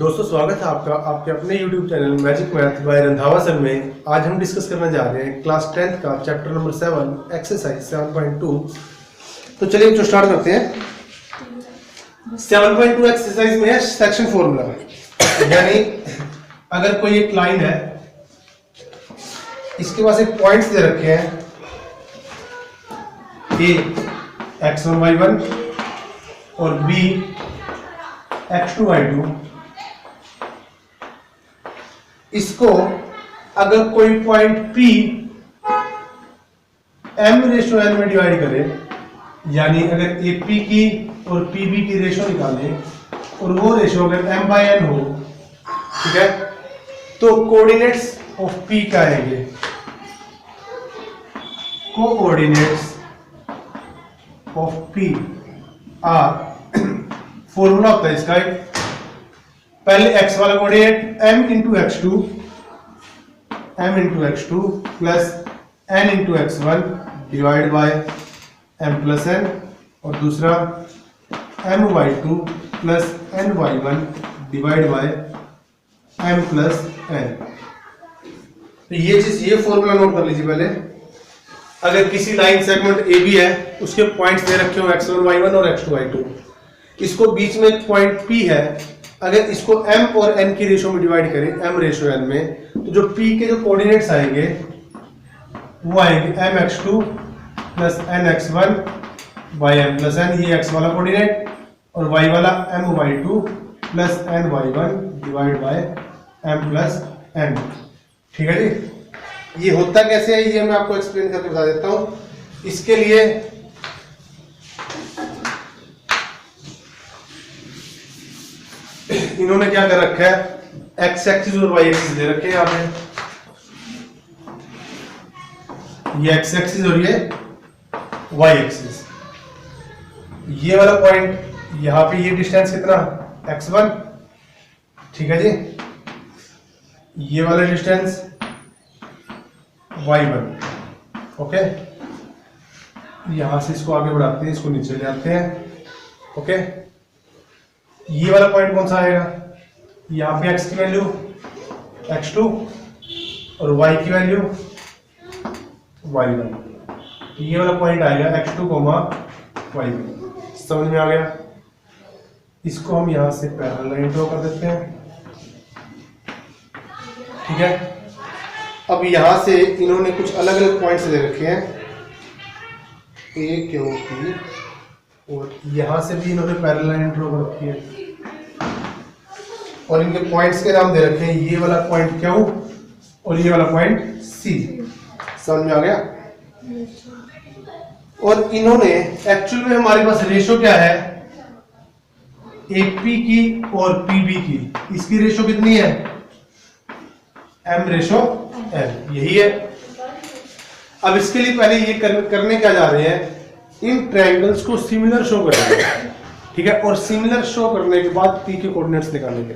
दोस्तों स्वागत है आपका आपके अपने YouTube channel magic math bye Randhawa sir में। आज हम डिस्कस करने जा रहे हैं क्लास 10th का चैप्टर नंबर 7 एक्सरसाइज 7.2। तो चलिए जो स्टार्ट करते हैं। 7.2 एक्सरसाइज में है सेक्शन फॉर्मूला, यानी अगर कोई एक लाइन है, इसके पास एक पॉइंट्स दे रखे हैं A x1 y1 और B x2 y2। इसको अगर कोई पॉइंट P m/n में डिवाइड करे, यानी अगर AP की और PB की रेशो निकालें और वो रेशो अगर m/n हो, ठीक है, तो कोऑर्डिनेट्स ऑफ P क्या आएंगे? Coordinates of P are, formula होता है इसका, पहले x वाला coordinate m into x2 plus n into x1 divide by m plus n, और दूसरा my2 plus ny1 divide by m plus n। तो ये फॉर्मूला नोट कर लीजिए पहले। अगर किसी लाइन सेगमेंट AB है, उसके पॉइंट्स दे रखे हो x1 y1 और x2 y2, इसको बीच में एक पॉइंट P है, अगर इसको m और n की रेशो में डिवाइड करें, m/n में, तो जो P के जो कोऑर्डिनेट्स आएंगे वो आएंगे mx2 plus nx1 ym plus n, ये x वाला कोऑर्डिनेट, और y वाला my2 plus ny1 divide by m plus n। ठीक है जी। ये होता कैसे है ये मैं आपको एक्सप्लेन करके बता देता हूं। इसके लिए इन्होंने क्या कर रखा है, एक्स एक्सिस और वाई एक्सिस दे रखे हैं यहाँ पे, ये एक्स एक्सिस और ये वाई एक्सिस। ये वाला पॉइंट यहाँ पे, ये डिस्टेंस कितना x1, ठीक है जी, ये वाला डिस्टेंस y1, ओके। यहां से इसको आगे बढ़ाते हैं, इसको नीचे ले आते हैं, ओके। ये वाला पॉइंट कौन सा आएगा? यहाँ पे x की वैल्यू x2 और y की वैल्यू y1, तो ये वाला पॉइंट आएगा x2, y1। समझ में आ गया? इसको हम यहां से पैरेलल लाइन ड्रॉ कर देते हैं, ठीक है। अब यहां से इन्होंने कुछ अलग अलग पॉइंट्स दे रखे हैं A, Q, P, और यहां से भी इन्होंने पैरेलल लाइन ड्रॉ कर रखी है, और इनके पॉइंट्स के नाम दे रखे हैं, ये वाला पॉइंट Q और ये वाला पॉइंट C। समझ में आ गया? और इन्होंने एक्चुअल में हमारे पास रेशो क्या है, AP की और PB की, इसकी रेशो कितनी है? m/n, यही है। अब इसके लिए पहले ये करने क्या जा रहे हैं, इन ट्रायंगल्स को सिमिलर शो करेंगे, ठीक है। और सिमिलर शो करने के बाद P के कोऑर्डिनेट्स निकालेंगे।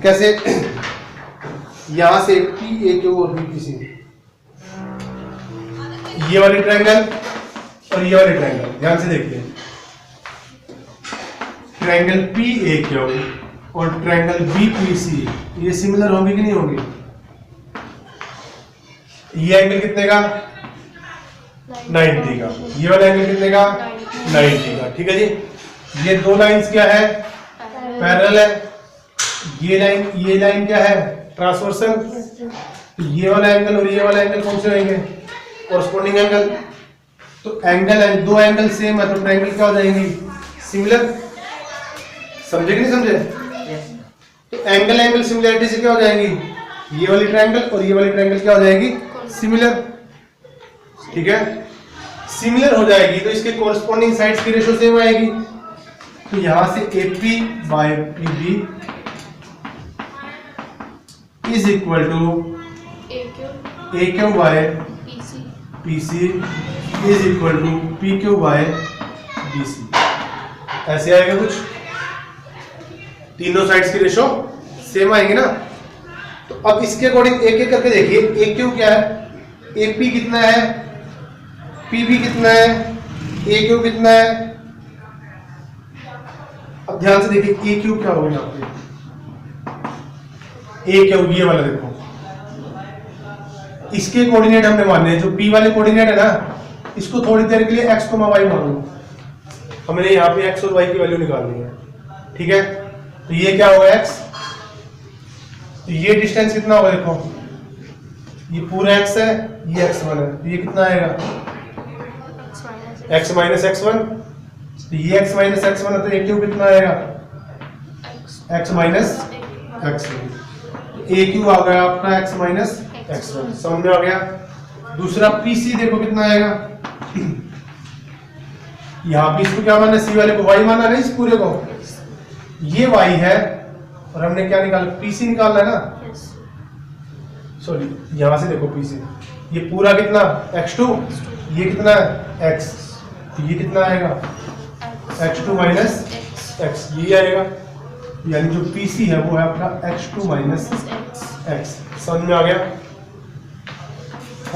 कैसे? यहां से P, A, Q और B, P, C, ये वाली ट्रायंगल और ये वाली ट्रायंगल, ध्यान से देखिए, ट्रायंगल P, A, Q और ट्रायंगल B, P, C, ये सिमिलर होंगे कि नहीं होंगे? ये एंगल कितने का? 90 का। ये वाला एंगल कितने का? 90 का। ठीक है जी। ये दो लाइंस क्या है? पैरेलल है। ये लाइन क्या है? ट्रांसवर्सल। तो ये वाला एंगल और ये वाला एंगल कौन से होंगे? Corresponding angle. तो एंगल है, दो एंगल सेम है, तो ट्रायंगल क्या हो जाएंगी? सिमिलर। समझे कि नहीं समझे? तो एंगल सिमिलरिटी से क्या हो जाएंगी? ये वाली ट्रायंगल और ये वाली ट्रायंगल क्या हो जाएगी? सिमिलर। ठीक है, सिमिलर हो जाएगी तो इसके कॉरस्पॉन्डिंग साइड्स की रेशो सेम आएगी। तो यहां से AP by PB is equal to AQ by PC is equal to PQ by BC। ऐसे आएगा कुछ, तीनों साइड्स की रेशो सेम आएंगे ना। तो अब इसके अकॉर्डिंग एक एक करके देखिए, AQ क्या है, AP कितना है, PB कितना है, AQ कितना है। अब ध्यान से देखिए AQ क्या होगा यहाँ पे, ए क्यू ये वाला देखो, इसके कोऑर्डिनेट हमने माने, जो पी वाले कोऑर्डिनेट है ना, इसको थोड़ी देर के लिए एक्स वाई मान लो, हमने यहाँ पे एक्स और वाई की वैल्यू निकालनी है, ठीक है। तो ये क्या होगा एक्स, तो ये डिस्टेंस कितना होगा देखो, ये पूरा एक्स है, ये x1 है, तो ये कितना आएगा x माइनस x1, तो ये x माइनस x1 है, तो ए क्यू कितना आएगा x माइनस x1, ए क्यू आ गया आपका x माइनस x1, समझ में आ गया। दूसरा पीसी देखो कितना आएगा, यहाँ पे इसको क्या माना, सी वाले को y माना नहीं, इस पूरे को ये y है, और हमने क्या निकाला, पीसी निकालना है ना, सॉरी यहां से देखो पीसी, ये पूरा कितना x2, ये कितना है x, तो ये कितना आएगा x2 माइनस x, ये आएगा, यानी जो पीसी है वो है अपना x2 माइनस x, समझ में आ गया,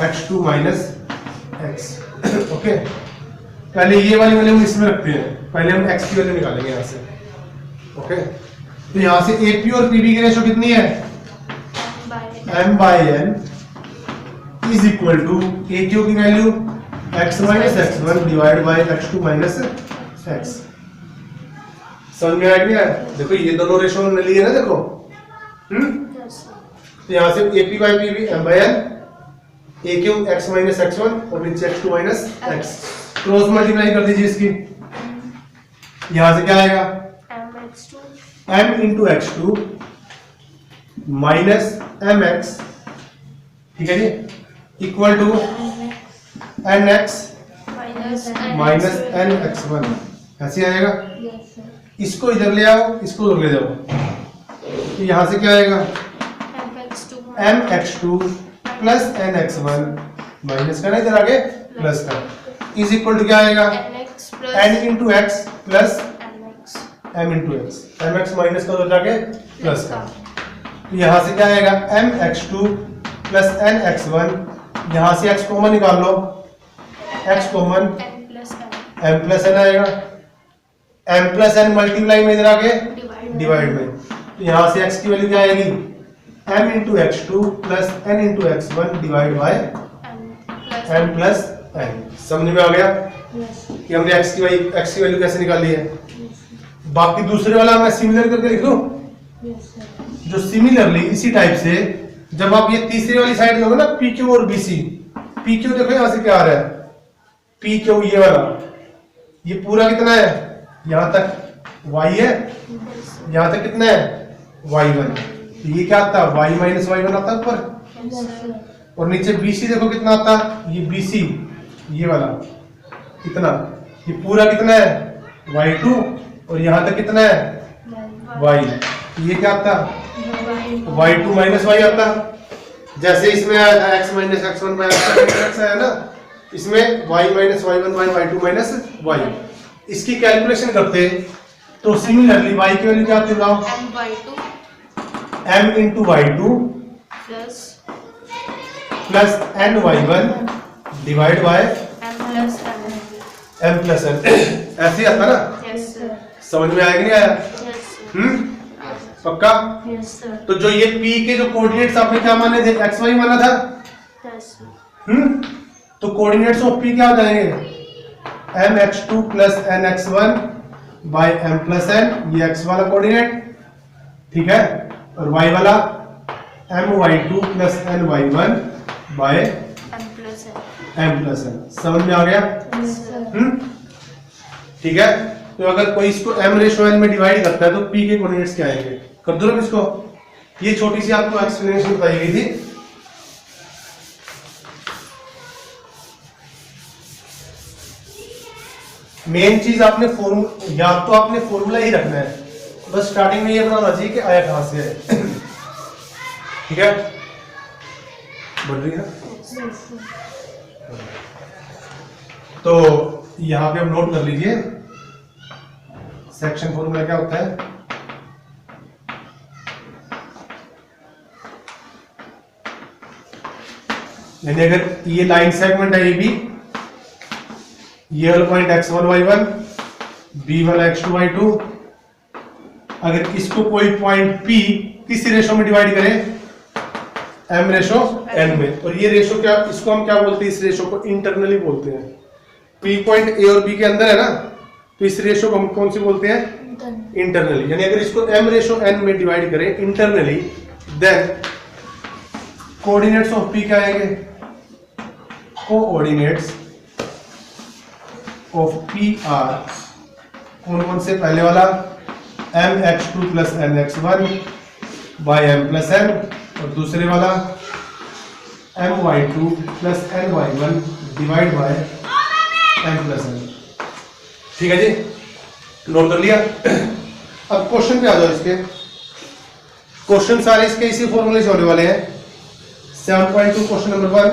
x2 माइनस x, ओके। पहले ये वाली वैल्यू हम इसमें रखते हैं, पहले हम x की वैल्यू निकालेंगे यहाँ से, ओके। तो यहाँ से AP और PB की रेशो कितनी है, m by n is equal to A Q की value x minus x1 divide by x2 minus x, समझ में आ गया। देखो ये दोनों रेशो हमने लिए ना, देखो तो यहाँ से AP by PB m by n, A Q x minus x1 और नीचे x2 minus x, cross multiply कर दीजिए इसकी, यहाँ से क्या आएगा m into x2 minus mx, ठीक है जी, equal to nx minus nx1, ऐसे आएगा। इसको इधर ले आओ, इसको उधर ले जाओ, तो यहां से क्या आएगा mx2 प्लस nx1 माइनस का ना, इधर आगे प्लस का, इज इक्वल टू क्या आएगा n into x plus m into x, mx minus का उधर जाके प्लस का, यहाँ से क्या आएगा mx2 प्लस nx1, यहाँ से x कॉमन निकाल लो, x common m plus n आएगा, m प्लस n मल्टीप्लाई में इधर आके डिवाइड में, तो यहाँ से x की वैल्यू क्या आएगी m into x2 plus n into x1 divide by m plus n, समझ में आ गया कि हमने x की वैल्यू कैसे निकाली है। बाकी दूसरे वाला मैं सिमिलर करके लिख दूं, जो सिमिलरली इसी टाइप से जब आप ये तीसरी वाली साइड लोगे ना, पी क्यू और बीसी, पी क्यू देखो यहां से क्या आ रहा है, पी क्यू ये वाला, ये पूरा कितना है, यहां तक y है, यहां तक कितना है y1, तो ये क्या आता है y माइनस y1 आता है ऊपर, और नीचे बीसी देखो कितना आता है, ये बीसी ये वाला कितना, ये पूरा कितना है y2, और यहां तक कितना है y, ये क्या आता y2 माइनस y आता, जैसे इसमें आया था x minus x1 bye x आया ना, इसमें y minus y1 by y2 minus y, इसकी कैलकुलेशन करते तो सिमिलरली y की वैल्यू क्या आती है, m into y2 plus n y1 divide by m plus n, ऐसे आता ना, समझ में आया कि नहीं आया, पक्का। तो जो ये P के जो कोऑर्डिनेट्स आपने क्या माने थे, x y माना था, तो कोऑर्डिनेट्स ऑफ P क्या हो जाएंगे mx2 plus nx1 by m plus n, ये x वाला कोऑर्डिनेट, ठीक है, और y वाला my2 plus ny1 by m plus n, समझ में आ गया, ठीक है। तो अगर कोई इसको m रेशो n में डिवाइड करता है तो p के कोऑर्डिनेट्स क्या आएंगे, कर दो ना इसको, ये छोटी सी आपको एक्सप्लेनेशन बताई गई थी। मेन चीज आपने या तो आपने फॉर्मूला ही रखना है, बस स्टार्टिंग में ये बनाना चाहिए कि आया कहां से है, ठीक है, बढ़ रही है। तो यहां पे हम नोट कर लीजिए सेक्शन फॉर्मूला क्या होता है, यानी अगर ये लाइन सेगमेंट है, ये भी ये वाला पॉइंट x1 y1, b वाला x2 y2, अगर इसको कोई पॉइंट P किसी रेशो में डिवाइड करे M रेशो N में, और ये रेशो क्या, इसको हम क्या बोलते हैं, इस रेशो को इंटरनली बोलते हैं। P पॉइंट A और B के अंदर है ना, तो इस रेशो को हम कौन सी बोलते हैं, इंटरनली। यानी अगर इसको M रेशो N में डिवाइड करें internally, then coordinates of P क्या आएंगे, कोऑर्डिनेट्स ऑफ P आर कौन कौन से, पहले वाला mx2 plus nx1 by m plus n, और दूसरे वाला my2 plus ny1 divide by m plus n। ठीक है जी, नोट कर लिया। अब क्वेश्चन पे आ जाओ। इसके क्वेश्चन सारे इसके इसी फॉर्मूले से होने वाले हैं। 7.2 question number 1,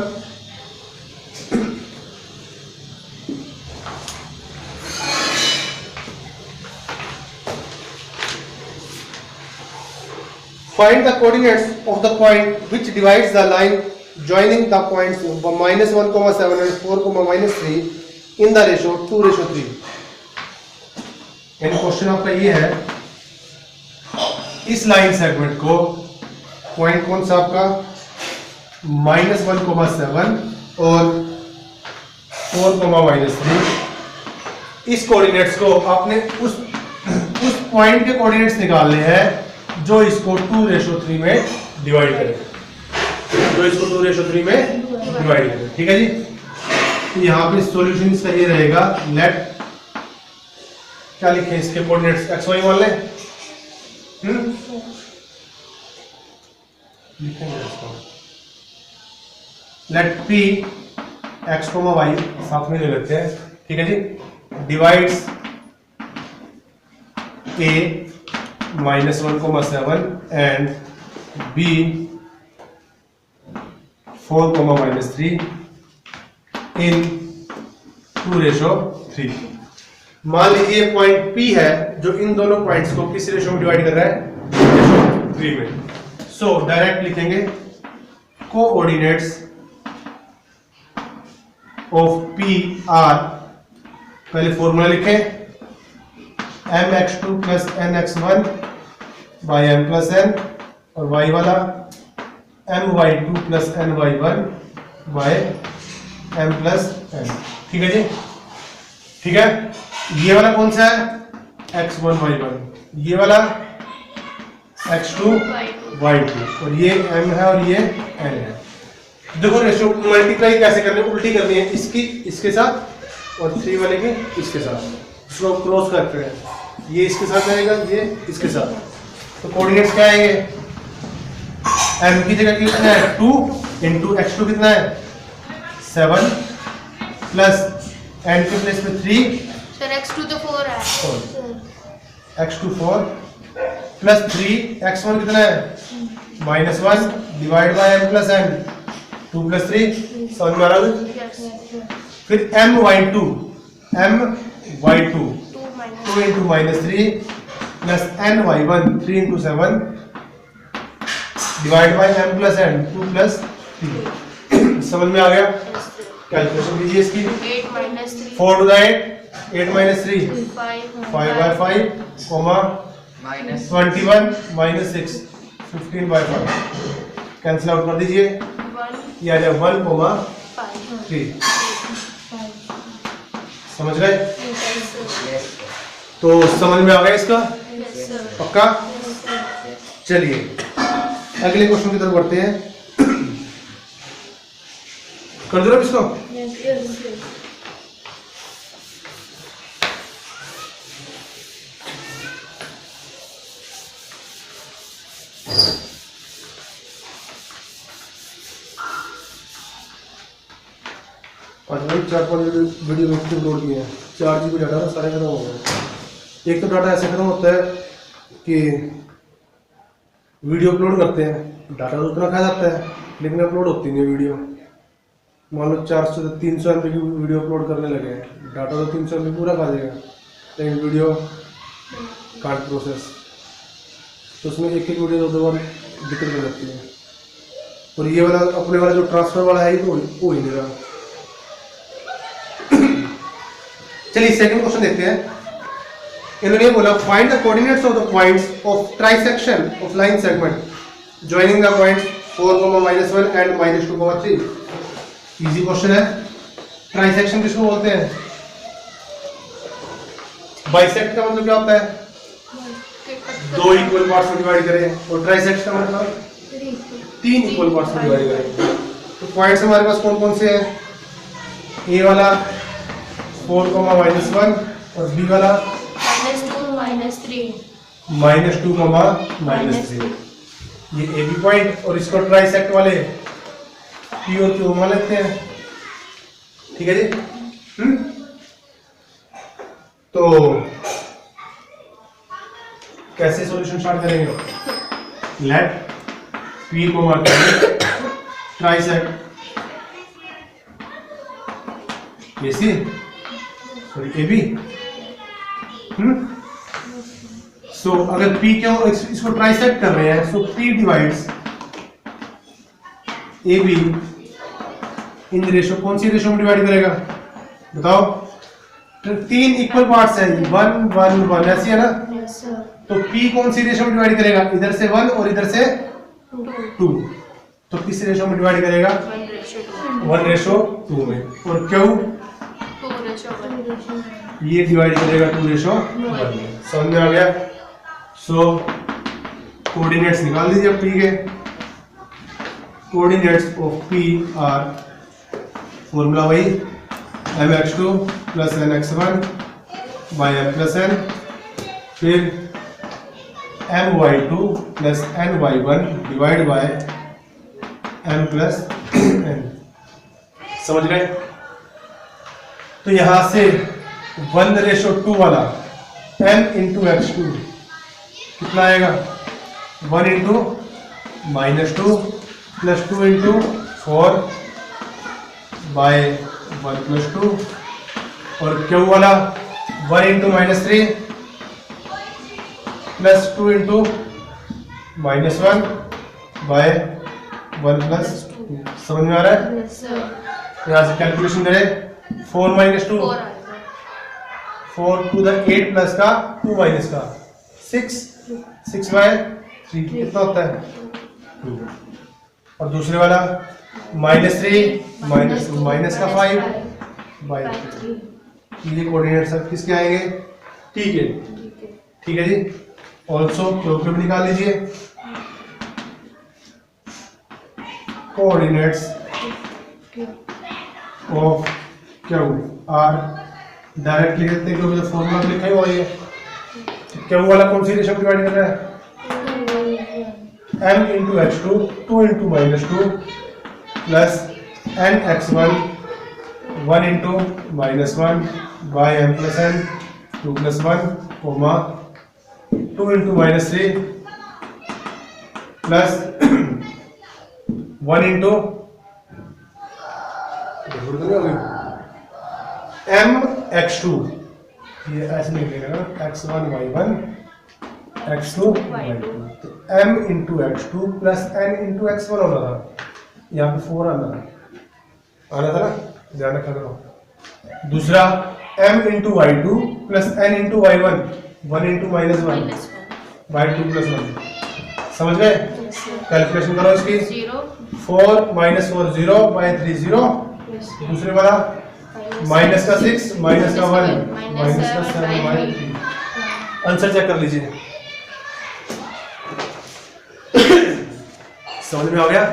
find the coordinates of the point which divides the line joining the points -1,7 and 4,-3 in the ratio 2:3। यानी क्वेश्चन आपका ये है, इस लाइन सेगमेंट को पॉइंट कौन सा आपका -1,7 और 4,-3, इस कोऑर्डिनेट्स को आपने उस पॉइंट के कोऑर्डिनेट्स निकालने हैं जो इसको 2:3 में डिवाइड करे, जो इसको 2:3 में डिवाइड करे। ठीक है जी, तो यहाँ पे सॉल्यूशन इसका ये रहेगा, लेट क्या लिखे, इसके कोऑर्डिनेट्स x y मान लें, लिखेंगे इसको, लेट p x, y साथ में ले लेते हैं। ठीक है जी, divides a -1,7 and b 4,-3 in 2:3। मान लीजिए पॉइंट P है जो इन दोनों पॉइंट्स को किस रेशो में डिवाइड कर रहा है, 3 में। सो डायरेक्ट लिखेंगे कोऑर्डिनेट्स ऑफ P आर, पहले फॉर्मूला लिखें, mx2 plus nx1 by m plus n, और y वाला my2 plus ny1 by m plus n। ठीक है जी, ठीक है। ये वाला कौन सा है, x1 y1, ये वाला x2 y2, और ये m है और ये n है। देखो रेशियो मल्टीप्लाई कैसे करनी है, उल्टी करनी है, इसकी इसके साथ और 3 वाले की इसके साथ, इसको क्रॉस करते हैं, ये इसके साथ आएगा, ये इसके साथ। तो कोऑर्डिनेट्स क्या आएंगे, m की जगह कितना है 2 इंटू x2 कितना है 7 प्लस n के प्लेस में 3, सर x2 तो 4 है, x2 4 प्लस 3, x1 कितना है -1 divide by m plus n 2 plus 3, समझ में आ रहा है। फिर my2 2 into -3 plus ny1 3 into 7 divide by m plus n 2 plus 3। समझ में आ गया, कैलकुलेशन कीजिए इसकी। 4 to the 8 minus 3 5 by 5 comma -21 -6 15 by 5 cancel out कर दीजिए, ये आ जाए 1,3। समझ गए, तो समझ में आ गया इसका, पक्का। चलिए अगले क्वेश्चन की तरफ बढ़ते हैं, कर दो इसको। आज भाई 4-5 वीडियो अपलोड किए हैं, 4 GB डाटा सारे खत्म हो गए। एक तो डाटा ऐसे खत्म होता है कि वीडियो अपलोड करते हैं, डाटा तो उतना खा जाता है लेकिन अपलोड होती नहीं है वीडियो। मान लो 400 से 300 MB की वीडियो अपलोड करने लगे हैं, डाटा तो 300 MB पूरा खा जाएगा लेकिन वीडियो कार्ड प्रोसेस, तो उसमें एक वीडियो 2 बार दिक्कत कर जाती है। और ये वाला अपने वाला जो ट्रांसफर वाला है वो ही नहीं रहा। चलिए सेकंड क्वेश्चन देखते हैं। इन्होंने ये बोला find the coordinates of the points of trisection of line segment joining the points 4, -1 and -2, 3। Easy question है। ट्राइसेक्शन किसको बोलते हैं? बाइसेक्ट का मतलब क्या होता है? दो इक्वल पार्ट्स में डिवाइड करें। और ट्राइसेक्ट का मतलब 3 इक्वल पार्ट्स में डिवाइड करें। तो पॉइंट्स हमारे पास कौन कौन से हैं? ए वाला 4, -1 और बी वाला -2, -2, -3। ये ए बी पॉइंट और इसको ट्राइसेक्ट वाले पी और क्यू मान लेते हैं। ठीक है जी। तो कैसे सॉल्यूशन स्टार्ट करेंगे? लेट पी को मार्क करेंगे trisect A C sorry A B. So अगर P क्यों इसको ट्राइसेक्ट कर रहे हैं, so P divides A B in ratio. कौन सी रेशो में डिवाइड करेगा बताओ? 3 इक्वल पार्ट्स हैं, 1, 1, 1 ऐसी है ना। तो P कौन सी रेशो में डिवाइड करेगा? इधर से 1 और इधर से 2। तो किस रेशो में डिवाइड करेगा? 1:2 में। और Q ये डिवाइड करेगा 2:1 में। समझ में आ गया? सो कोऑर्डिनेट्स निकाल दीजिए P के। Coordinates of P are, formula वही mx2 + nx1 by m + n, फिर my2 + ny1 divide by m + n। समझ गए? तो यहां से 1:2 वाला m × x2 कितना आएगा? 1 × -2 + 2 × 4 by 1 + 2। और Q वाला 1 × -3 + 2 × -1 by 1 + 2। समझ में आ रहा है? यहाँ से कैलकुलेशन करें। 4 - 2 4 to the 8 प्लस का 2 माइनस का 6/3 कितना होता है 2। और दूसरे वाला -3 माइनस का 5/3। ये कोऑर्डिनेट सब किसके आएंगे? ठीक है, ठीक है जी। ऑल्सो क्यों निकाल लीजिए। Coordinates of Q R direct लिख देते हैं क्योंकि फॉर्मूला लिखा ही हुआ है। क्यू वाला कौन सी रेशो डिवाइड कर रहा है? m × x2 2 × -2 plus nx1 1 × -1 by m + n 2 + 1 comma 2 × -3 plus 1 × mx2 ये ऐसे नहीं लिखेगा x1 y1 x2 y2। तो m × x2 plus n × x1 होना था, यहाँ पे 4 आना था ना, ध्यान रखा करो। दूसरा m × y2 plus n × y1 1 × -1 y2 + 1। समझ गए? कैलकुलेशन करो इसकी। 4 - 4 0/3 0। दूसरे वाला माइनस का 6 माइनस का 1 माइनस का 7/3। आंसर चेक कर लीजिए। समझ में आ गया?